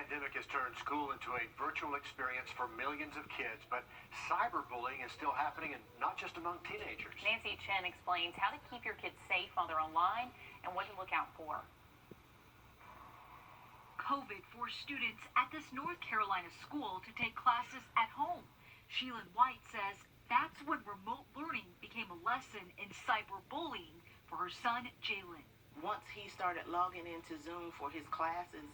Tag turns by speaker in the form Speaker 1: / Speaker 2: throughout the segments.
Speaker 1: pandemic has turned school into a virtual experience for millions of kids, but cyberbullying is still happening, and not just among teenagers.
Speaker 2: Nancy Chen explains how to keep your kids safe while they're online and what to look out for.
Speaker 3: COVID forced students at this North Carolina school to take classes at home. Sheila White says that's when remote learning became a lesson in cyberbullying for her son, Jalen.
Speaker 4: Once he started logging into Zoom for his classes,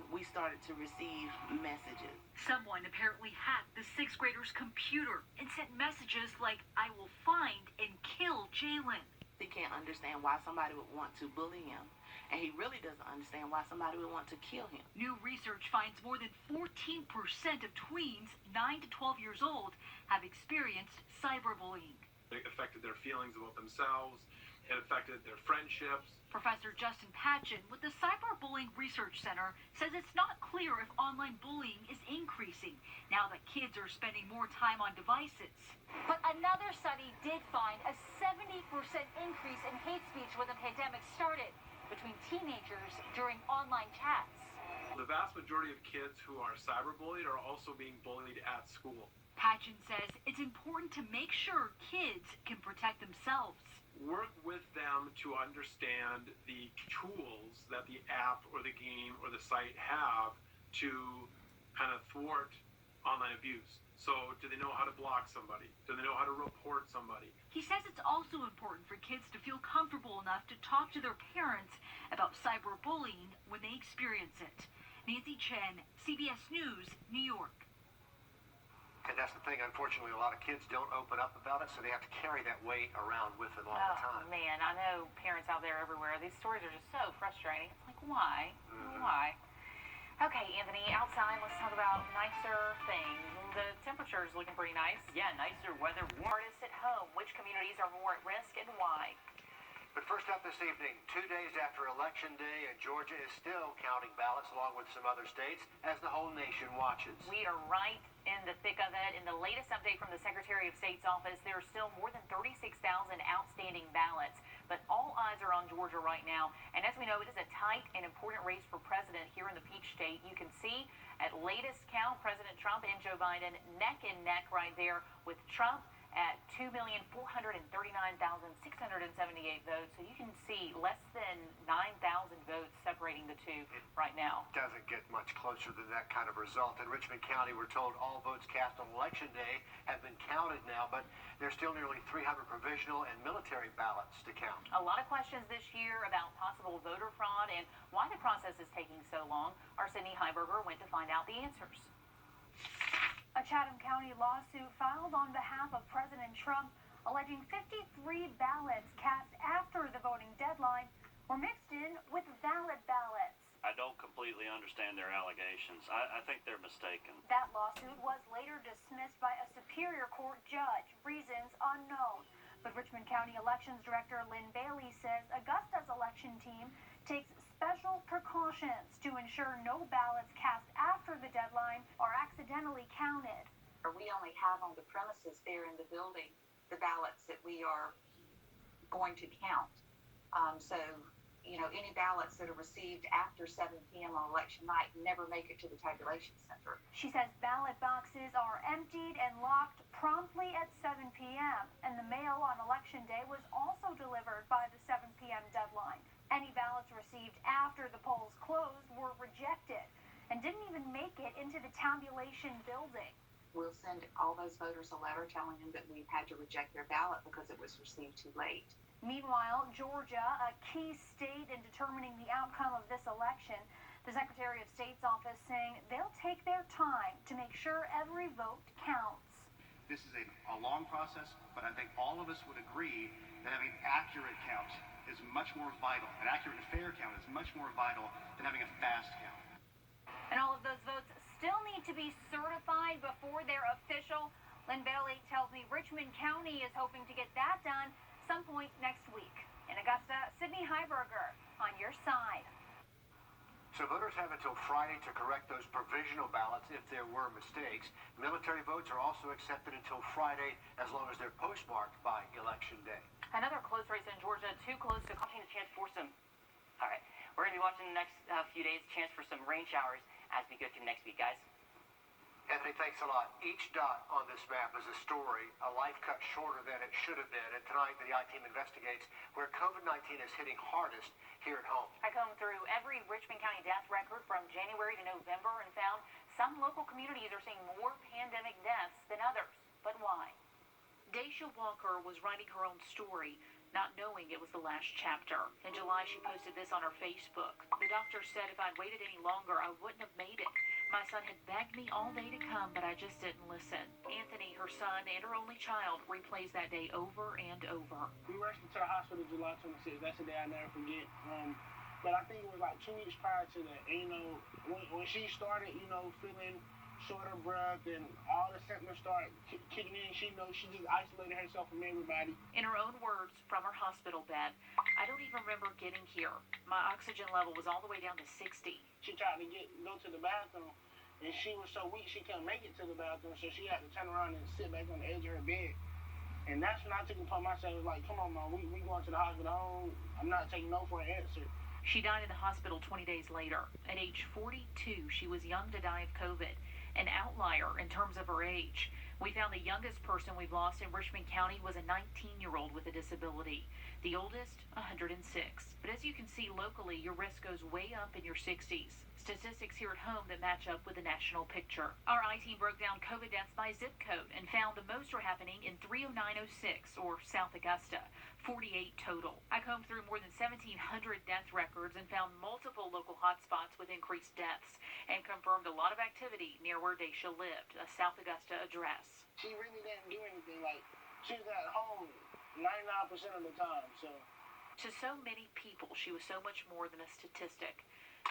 Speaker 4: we started to receive messages.
Speaker 3: Someone apparently hacked the sixth grader's computer and sent messages like, "I will find and kill Jalen."
Speaker 4: He can't understand why somebody would want to bully him, and he really doesn't understand why somebody would want to kill him.
Speaker 3: New research finds more than 14% of tweens 9 to 12 years old have experienced cyberbullying.
Speaker 5: It affected their feelings about themselves. It affected their friendships.
Speaker 3: Professor Justin Patchen with the Cyberbullying Research Center says it's not clear if online bullying is increasing now that kids are spending more time on devices.
Speaker 6: But another study did find a 70% increase in hate speech when the pandemic started between teenagers during online chats.
Speaker 5: The vast majority of kids who are cyberbullied are also being bullied at school.
Speaker 3: Patchen says it's important to make sure kids can protect themselves.
Speaker 5: Work with them to understand the tools that the app or the game or the site have to kind of thwart online abuse. So do they know how to block somebody? Do they know how to report somebody?
Speaker 3: He says it's also important for kids to feel comfortable enough to talk to their parents about cyberbullying when they experience it. Nancy Chen, CBS News, New York.
Speaker 1: And that's the thing, unfortunately, a lot of kids don't open up about it, so they have to carry that weight around with them all the time.
Speaker 2: Oh, man, I know parents out there everywhere. These stories are just so frustrating. It's like, why? Why? Okay, Anthony, outside, let's talk about nicer things. The temperature is looking pretty nice.
Speaker 7: Yeah, nicer weather.
Speaker 2: Artists at home, which communities are more at risk and why?
Speaker 1: But first up this evening, 2 days after Election Day, and Georgia is still counting ballots along with some other states as the whole nation watches.
Speaker 2: We are right in the thick of it. In the latest update from the Secretary of State's office, there are still more than 36,000 outstanding ballots. But all eyes are on Georgia right now. And as we know, it is a tight and important race for president here in the Peach State. You can see at latest count, President Trump and Joe Biden neck and neck right there, with Trump at 2,439,678 votes. So you can see less than 9,000 votes separating the two right now.
Speaker 1: Doesn't get much closer than that kind of result. In Richmond County, we're told all votes cast on Election Day have been counted now, but there's still nearly 300 provisional and military ballots to count.
Speaker 2: A lot of questions this year about possible voter fraud and why the process is taking so long. Our Sydney Heiberger went to find out the answers.
Speaker 8: A Chatham County lawsuit filed on behalf of President Trump alleging 53 ballots cast after the voting deadline were mixed in with valid ballots.
Speaker 7: I don't completely understand their allegations. I think they're mistaken.
Speaker 8: That lawsuit was later dismissed by a Superior Court judge, reasons unknown. But Richmond County Elections Director Lynn Bailey says Augusta's election team takes special precautions to ensure no ballots cast after the deadline are accidentally counted.
Speaker 9: We only have on the premises there in the building the ballots that we are going to count. Any ballots that are received after 7 p.m. on election night never make it to the tabulation center.
Speaker 8: She says ballot boxes are emptied and locked promptly at 7 p.m. and the mail on election day was also delivered by the 7 p.m. deadline. Any ballots received after the polls closed were rejected and didn't even make it into the tabulation building.
Speaker 9: We'll send all those voters a letter telling them that we've had to reject their ballot because it was received too late.
Speaker 8: Meanwhile, Georgia, a key state in determining the outcome of this election, the Secretary of State's office saying they'll take their time to make sure every vote counts.
Speaker 10: This is a long process, but I think all of us would agree that having an accurate count is much more vital. An accurate and fair count is much more vital than having a fast count.
Speaker 8: And all of those votes still need to be certified before they're official. Lynn Bailey tells me Richmond County is hoping to get that done some point next week. In Augusta, Sydney Heiberger on your side.
Speaker 1: So voters have until Friday to correct those provisional ballots if there were mistakes. Military votes are also accepted until Friday as long as they're postmarked by Election Day.
Speaker 2: Another close race in Georgia, too close to
Speaker 7: Watching the chance for some. All right, we're going to be watching the next few days, chance for some rain showers
Speaker 11: as we go through the next week, guys.
Speaker 1: Anthony, thanks a lot. Each dot on this map is a story, a life cut shorter than it should have been. And tonight, the I-Team investigates where COVID-19 is hitting hardest here at home.
Speaker 2: I combed through every Richmond County death record from January to November and found some local communities are seeing more pandemic deaths than others. But why?
Speaker 3: Daisha Walker was writing her own story, not knowing it was the last chapter. In July, she posted this on her Facebook. The doctor said if I'd waited any longer, I wouldn't have made it. My son had begged me all day to come, but I just didn't listen. Anthony, her son, and her only child, replays that day over and over.
Speaker 12: We rushed into the hospital July 26th. That's a day I never forget. But I think it was like 2 weeks prior to that. And, when she started, feeling short of breath and all the symptoms started kicking in, she just isolated herself from everybody.
Speaker 3: In her own words from her hospital bed, I don't even remember getting here. My oxygen level was all the way down to 60.
Speaker 12: She tried to go to the bathroom, and she was so weak she couldn't make it to the bathroom, so she had to turn around and sit back on the edge of her bed. And that's when I took it upon myself. I was like, come on, Mom, we going to the hospital. I'm not taking no for an answer.
Speaker 3: She died in the hospital 20 days later. At age 42, she was young to die of COVID, an outlier in terms of her age. We found the youngest person we've lost in Richmond County was a 19-year-old with a disability. The oldest, 106. But as you can see locally, your risk goes way up in your 60s. Statistics here at home that match up with the national picture. Our I-Team broke down COVID deaths by zip code and found the most are happening in 30906, or South Augusta, 48 total. I combed through more than 1,700 death records and found multiple local hotspots with increased deaths and confirmed a lot of activity near where Daisha lived, a South Augusta address.
Speaker 12: She really didn't do anything. She was at home 99% of the time, so.
Speaker 3: To so many people, she was so much more than a statistic.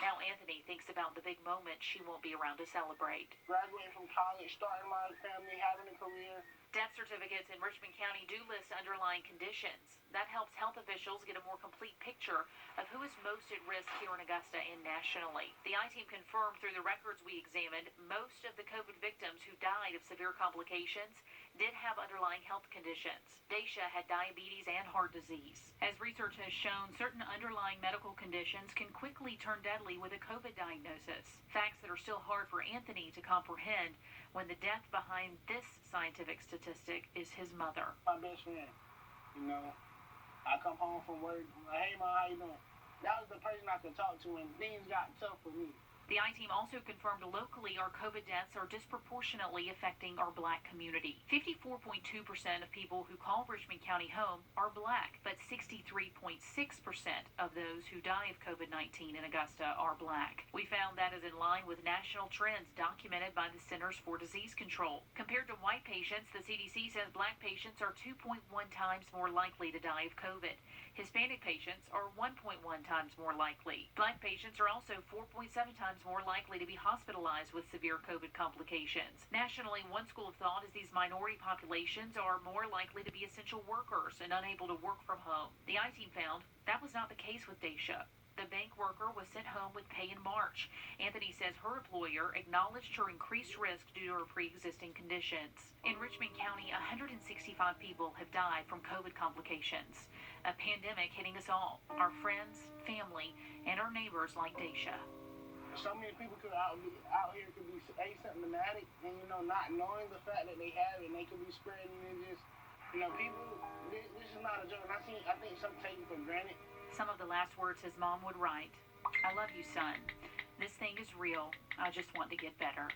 Speaker 3: Now Anthony thinks about the big moment she won't be around to celebrate.
Speaker 12: Graduating from college, starting my family, having a career.
Speaker 3: Death certificates in Richmond County do list underlying conditions. That helps health officials get a more complete picture of who is most at risk here in Augusta and nationally. The I-Team confirmed through the records we examined, most of the COVID victims who died of severe complications did have underlying health conditions. Daisha had diabetes and heart disease. As research has shown, certain underlying medical conditions can quickly turn deadly with a COVID diagnosis. Facts that are still hard for Anthony to comprehend when the death behind this scientific statistic is his mother.
Speaker 12: My best friend, I come home from work, I'm like, hey, Mom, how you doing? That was the person I could talk to when things got tough for me.
Speaker 3: The I-Team also confirmed locally our COVID deaths are disproportionately affecting our Black community. 54.2% of people who call Richmond County home are Black, but 63.6% of those who die of COVID-19 in Augusta are Black. We found that is in line with national trends documented by the Centers for Disease Control. Compared to white patients, the CDC says Black patients are 2.1 times more likely to die of COVID. Hispanic patients are 1.1 times more likely. Black patients are also 4.7 times more likely to be hospitalized with severe COVID complications. Nationally, one school of thought is these minority populations are more likely to be essential workers and unable to work from home. The I-Team found that was not the case with Daisha. The bank worker was sent home with pay in March. Anthony says her employer acknowledged her increased risk due to her pre-existing conditions. In Richmond County, 165 people have died from COVID complications. A pandemic hitting us all, our friends, family, and our neighbors like Daisha.
Speaker 12: So many people out here could be asymptomatic and, not knowing the fact that they have it, and they could be spreading it. Just, people, this is not a joke. I think some take it for granted.
Speaker 3: Some of the last words his mom would write. I love you, son. This thing is real. I just want to get better.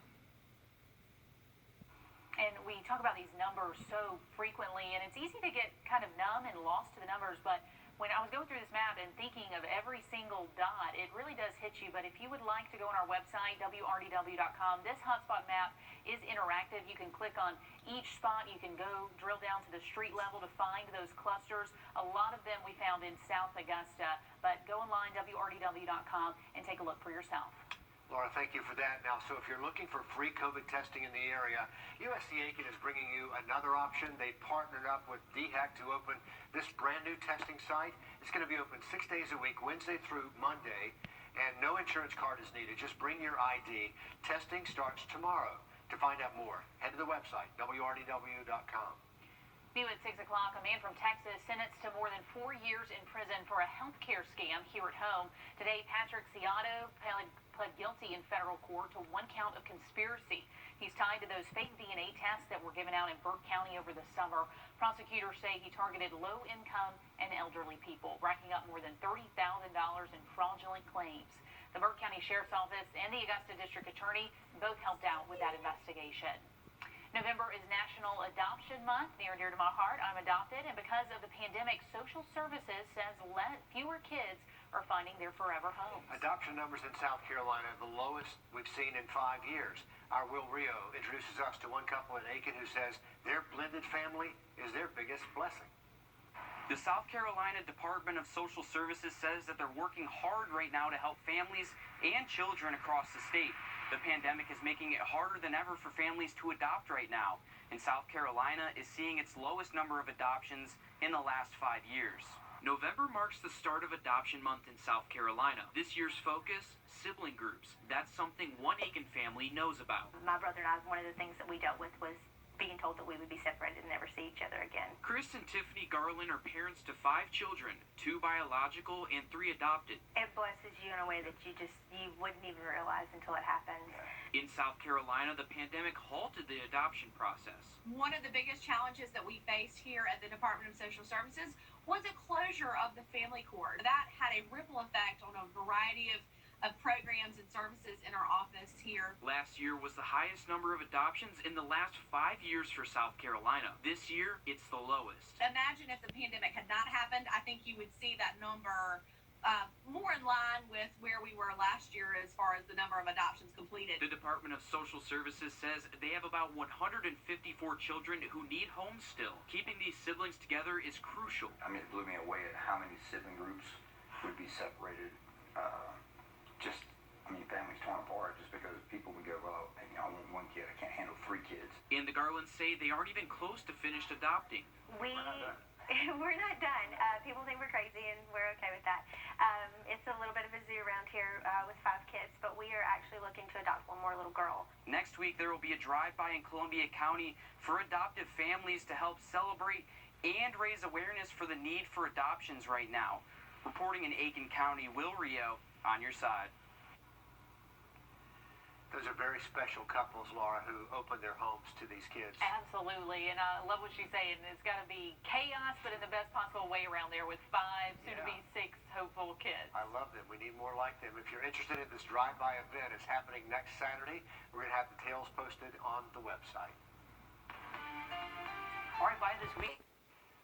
Speaker 2: And we talk about these numbers so frequently, and it's easy to get kind of numb and lost to the numbers, but when I was going through this map and thinking of every single dot, it really does hit you. But if you would like to go on our website, wrdw.com, this hotspot map is interactive. You can click on each spot. You can go drill down to the street level to find those clusters. A lot of them we found in South Augusta. But go online, wrdw.com, and take a look for yourself.
Speaker 1: Laura, thank you for that. Now, so if you're looking for free COVID testing in the area, USC Aiken is bringing you another option. They partnered up with DHEC to open this brand new testing site. It's going to be open 6 days a week, Wednesday through Monday, and no insurance card is needed. Just bring your ID. Testing starts tomorrow. To find out more, head to the website, wrdw.com.
Speaker 2: New at 6 o'clock, a man from Texas sentenced to more than 4 years in prison for a healthcare scam here at home. Today, Patrick Ciotto pled guilty in federal court to 1 count of conspiracy. He's tied to those fake DNA tests that were given out in Burke County over the summer. Prosecutors say he targeted low-income and elderly people, racking up more than $30,000 in fraudulent claims. The Burke County Sheriff's Office and the Augusta District Attorney both helped out with that investigation. November is National Adoption Month, near and dear to my heart. I'm adopted, and because of the pandemic, social services says fewer kids are finding their forever homes.
Speaker 1: Adoption numbers in South Carolina, the lowest we've seen in 5 years. Our Wrdw introduces us to one couple in Aiken who says their blended family is their biggest blessing.
Speaker 11: The South Carolina Department of Social Services says that they're working hard right now to help families and children across the state. The pandemic is making it harder than ever for families to adopt right now, and South Carolina is seeing its lowest number of adoptions in the last 5 years. November marks the start of Adoption Month in South Carolina. This year's focus, sibling groups. That's something one Aiken family knows about.
Speaker 13: My brother and I, one of the things that we dealt with was being told that we would be separated and never see each other again.
Speaker 11: Chris and Tiffany Garland are parents to 5 children, 2 biological and 3 adopted.
Speaker 13: It blesses you in a way that you wouldn't even realize until it happened.
Speaker 11: In South Carolina, the pandemic halted the adoption process.
Speaker 14: One of the biggest challenges that we faced here at the Department of Social Services was a closure of the family court. That had a ripple effect on a variety of programs and services in our office here.
Speaker 11: Last year was the highest number of adoptions in the last 5 years for South Carolina. This year, it's the lowest.
Speaker 14: Imagine if the pandemic had not happened, I think you would see that number more in line with where we were last year as far as the number of adoptions completed.
Speaker 11: The Department of Social Services says they have about 154 children who need homes still. Keeping these siblings together is crucial.
Speaker 15: I mean, it blew me away at how many sibling groups would be separated. Families torn apart just because people would go, well, I want 1 kid, I can't handle 3 kids.
Speaker 11: And the Garlands say they aren't even close to finished adopting.
Speaker 13: We're not done. People think we're crazy, and we're okay with that. It's a little bit of a zoo around here with 5 kids, but we are actually looking to adopt 1 more little girl.
Speaker 11: Next week, there will be a drive-by in Columbia County for adoptive families to help celebrate and raise awareness for the need for adoptions right now. Reporting in Aiken County, Wrdw, on your side.
Speaker 1: Those are very special couples, Laura, who open their homes to these kids.
Speaker 2: Absolutely, and I love what she's saying. It's got to be chaos, but in the best possible way around there with 5, soon-to-be 6 hopeful kids.
Speaker 1: I love them. We need more like them. If you're interested in this drive-by event, it's happening next Saturday. We're going to have details posted on the website.
Speaker 11: All right, bye this week.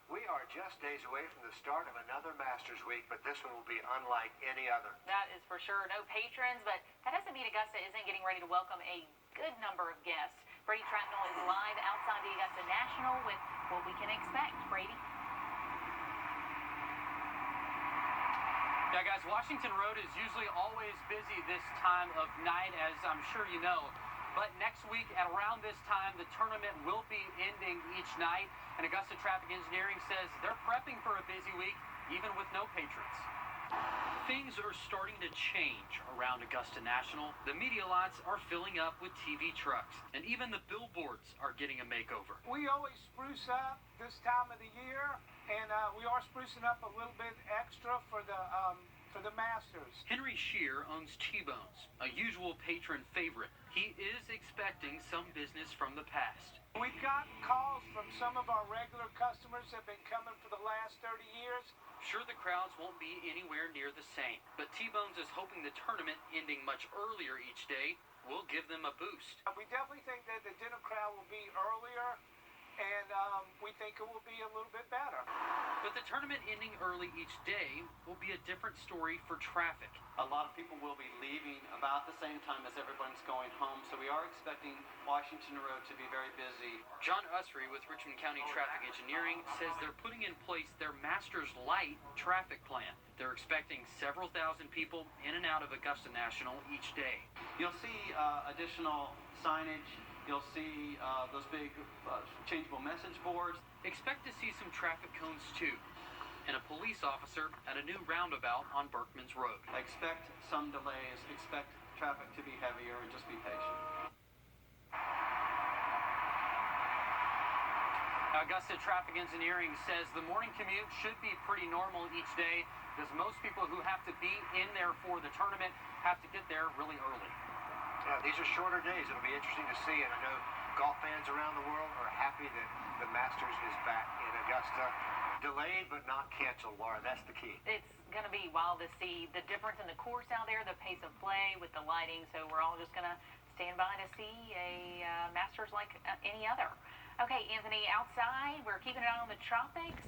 Speaker 1: We are just days away from the start of another Masters Week, but this one will be unlike any other.
Speaker 2: That is for sure. No patrons, but that doesn't mean Augusta isn't getting ready to welcome a good number of guests. Brady Tratnell is live outside the Augusta National with what we can expect. Brady?
Speaker 16: Yeah, guys, Washington Road is usually always busy this time of night, as I'm sure you know. But next week at around this time, the tournament will be ending each night. And Augusta Traffic Engineering says they're prepping for a busy week, even with no patrons. Things are starting to change around Augusta National. The media lots are filling up with TV trucks, and even the billboards are getting a makeover.
Speaker 12: We always spruce up this time of the year, and we are sprucing up a little bit extra for the Masters.
Speaker 16: Henry Shear owns T-Bones, a usual patron favorite. He is expecting some business from the past.
Speaker 12: We've gotten calls from some of our regular customers that have been coming for the last 30 years.
Speaker 16: Sure, the crowds won't be anywhere near the same, but T-Bones is hoping the tournament ending much earlier each day will give them a boost.
Speaker 12: We definitely think that the dinner crowd will be earlier, and we think it will be a little bit better.
Speaker 16: But the tournament ending early each day will be a different story for traffic.
Speaker 17: A lot of people will be leaving about the same time as everyone's going home, so we are expecting Washington Road to be very busy.
Speaker 16: John Usry with Richmond County Traffic Engineering says they're putting in place their Masters Light traffic plan. They're expecting several thousand people in and out of Augusta National each day.
Speaker 17: You'll see additional signage. You'll see those big changeable message boards.
Speaker 16: Expect to see some traffic cones too, and a police officer at a new roundabout on Berkman's Road.
Speaker 17: Expect some delays, expect traffic to be heavier, and just be patient.
Speaker 16: Augusta Traffic Engineering says the morning commute should be pretty normal each day because most people who have to be in there for the tournament have to get there really early.
Speaker 1: Yeah, these are shorter days. It'll be interesting to see, and I know golf fans around the world are happy that the Masters is back in Augusta. Delayed but not canceled, Laura. That's the key.
Speaker 2: It's going to be wild to see the difference in the course out there, the pace of play with the lighting. So we're all just going to stand by to see a Masters like any other. Okay, Anthony, outside, we're keeping an eye on the tropics.